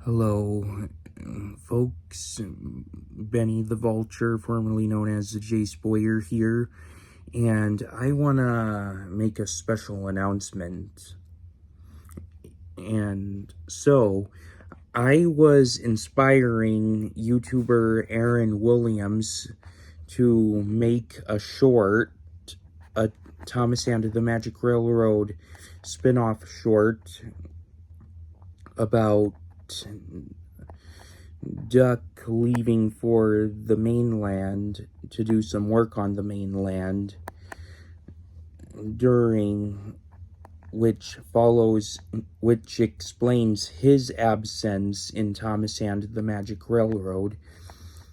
Hello, folks. Benny the Vulture, formerly known as the Jace Boyer here, and I want to make a special announcement. And so, I was inspiring YouTuber Aaron Williams to make a short, a Thomas and the Magic Railroad spinoff short about Duck leaving for the mainland to do some work on the mainland, during which explains his absence in Thomas and the Magic Railroad,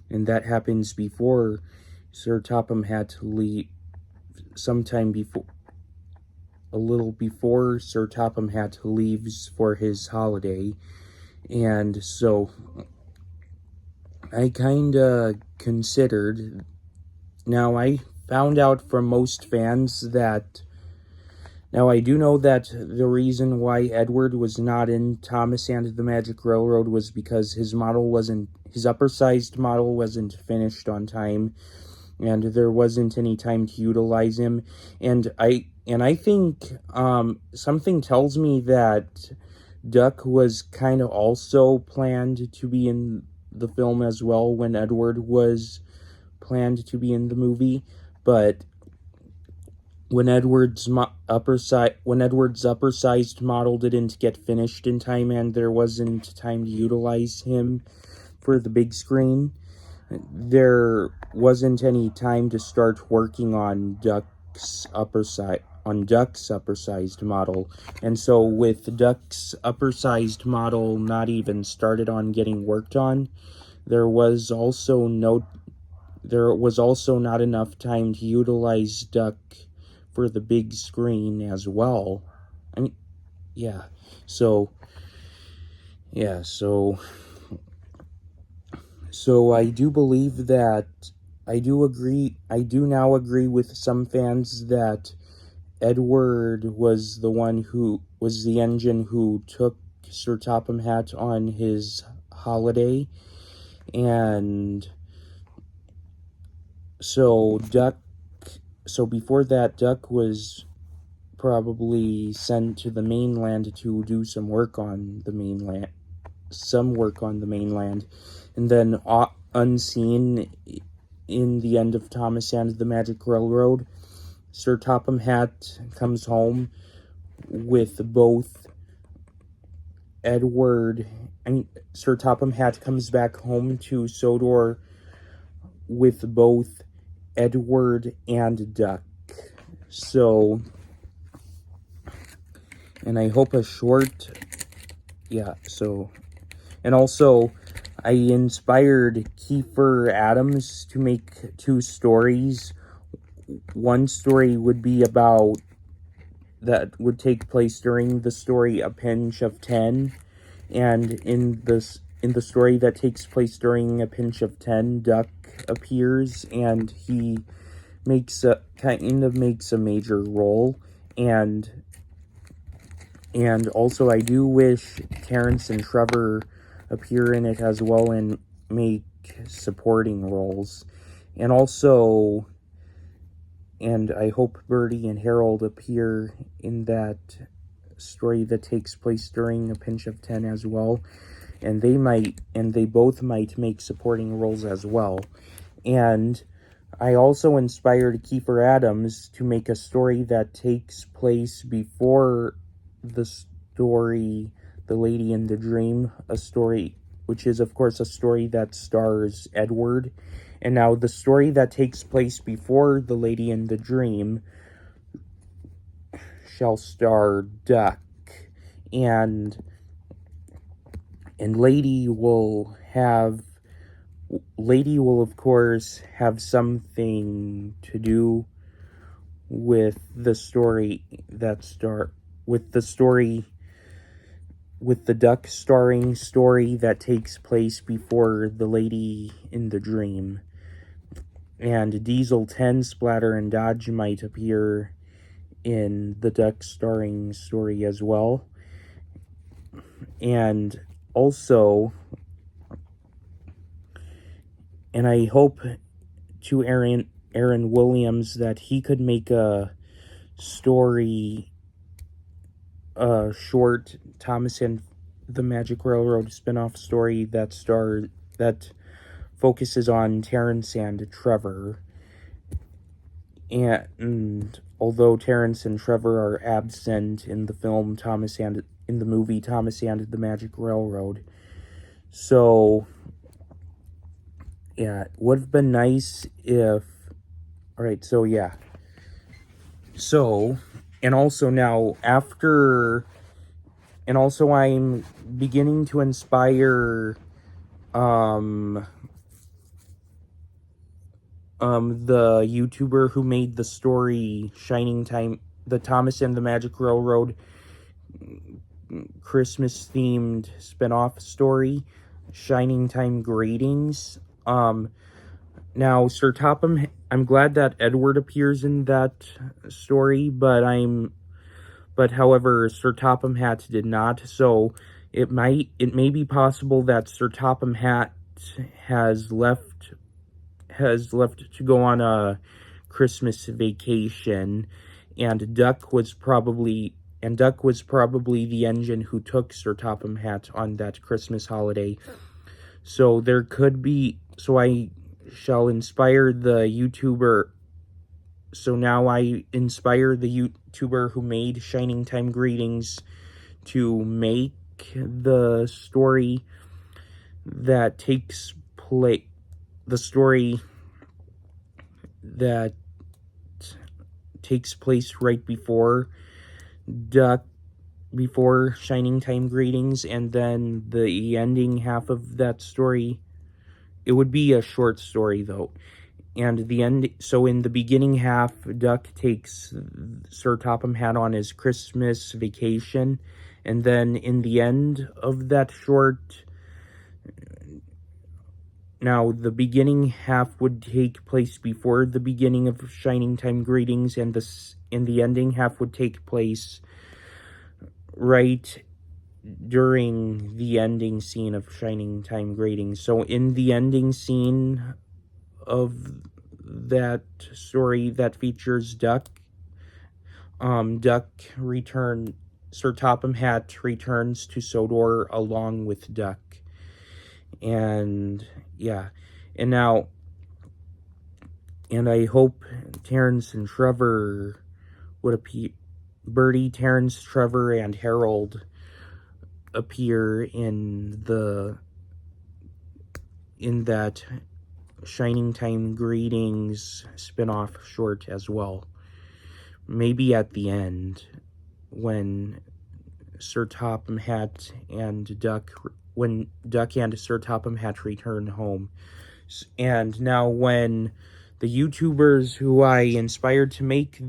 and that happens before Sir Topham had to leave, a little before Sir Topham had to leave for his holiday. And so I kinda considered, now I found out from most fans that, now I do know that the reason why Edward was not in Thomas and the Magic Railroad was because his upper-sized model wasn't finished on time, and there wasn't any time to utilize him. And I think something tells me that Duck was kind of also planned to be in the film as well when Edward was planned to be in the movie, but when Edward's upper-sized model didn't get finished in time and there wasn't time to utilize him for the big screen, there wasn't any time to start working on Duck's upper-sized model. And so with Duck's upper-sized model not even started on getting worked on, there was also not enough time to utilize Duck for the big screen as well. So I do believe that, I do now agree with some fans that Edward was the engine who took Sir Topham Hatt on his holiday. And so before that, Duck was probably sent to the mainland to do some work on the mainland, and then unseen in the end of Thomas and the Magic Railroad, Sir Topham Hatt comes home with both Sir Topham Hatt comes back home to Sodor with both Edward and Duck. So, and I hope a short, and also, I inspired Kiefer Adams to make 2 stories. One story would be that would take place during the story A Pinch of 10, and in the story that takes place during A Pinch of 10, Duck appears, and he makes a major role, and also I do wish Terrence and Trevor appear in it as well and make supporting roles. And I hope Bertie and Harold appear in that story that takes place during A Pinch of 10 as well. And they both might make supporting roles as well. And I also inspired Kiefer Adams to make a story that takes place before the story The Lady in the Dream, which is of course a story that stars Edward. And now the story that takes place before The Lady in the Dream shall star Duck, and Lady will of course have something to do with the story with the Duck starring story that takes place before The Lady in the Dream. And Diesel 10, Splatter, and Dodge might appear in the Duck starring story as well. And also, and I hope to Aaron Williams that he could make a story, short Thomas and the Magic Railroad spinoff story that focuses on Terrence and Trevor. And although Terrence and Trevor are absent in the movie Thomas and the Magic Railroad, so yeah, it would have been nice if. All right, so yeah, so and also now after, and also I'm beginning to inspire the YouTuber who made the story Shining Time, the Thomas and the Magic Railroad Christmas themed spinoff story, Shining Time Greetings. Now Sir Topham, I'm glad that Edward appears in that story, but however Sir Topham Hatt did not, so it may be possible that Sir Topham Hatt has left to go on a Christmas vacation, and Duck was probably the engine who took Sir Topham Hatt on that Christmas holiday. So there could be, so I shall inspire the YouTuber. So now I inspire the YouTuber who made Shining Time Greetings to make the story that takes place, the story that takes place right before Shining Time Greetings, and then the ending half of that story. It would be a short story though. And the end, so in the beginning half, Duck takes Sir Topham Hatt on his Christmas vacation, and then in the end of that short, now the beginning half would take place before the beginning of Shining Time Greetings, and the ending half would take place right during the ending scene of Shining Time Greetings. So in the ending scene of that story that features Duck, Sir Topham Hatt returns to Sodor along with Duck. And yeah, and I hope Terrence and Trevor would appear. Bertie, Terrence, Trevor, and Harold appear in that Shining Time Greetings spinoff short as well. Maybe at the end, when Duck and Sir Topham Hatt return home. And now when the YouTubers who I inspired to make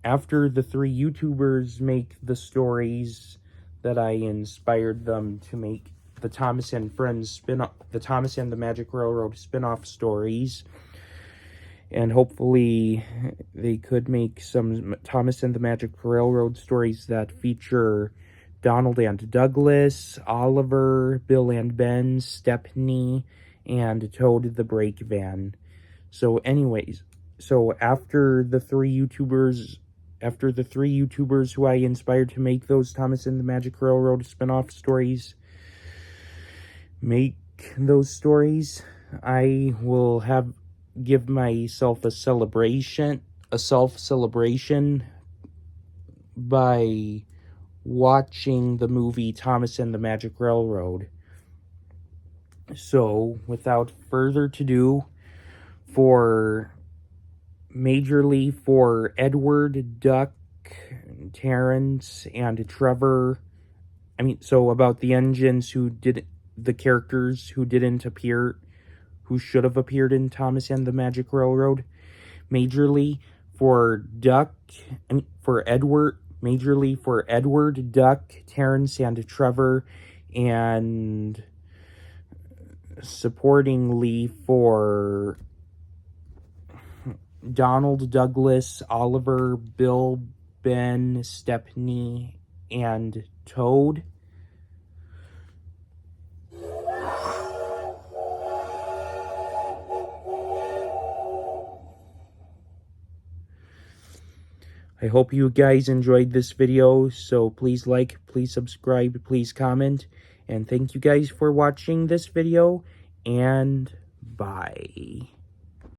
after the three YouTubers make the stories that I inspired them to make, the Thomas and the Magic Railroad spin-off stories, and hopefully they could make some Thomas and the Magic Railroad stories that feature Donald and Douglas, Oliver, Bill and Ben, Stepney, and Toad the Brake Van. So anyways, so after the three YouTubers who I inspired to make those Thomas and the Magic Railroad spin-off stories make those stories, I will give myself a self-celebration by watching the movie Thomas and the Magic Railroad. So, without further ado, for Edward, Duck, Terrence, and Trevor, about the characters who didn't appear, who should have appeared in Thomas and the Magic Railroad. Majorly for Edward, Duck, Terrence, and Trevor, and supportingly for Donald, Douglas, Oliver, Bill, Ben, Stepney, and Toad. I hope you guys enjoyed this video, so please like, please subscribe, please comment, and thank you guys for watching this video, and bye.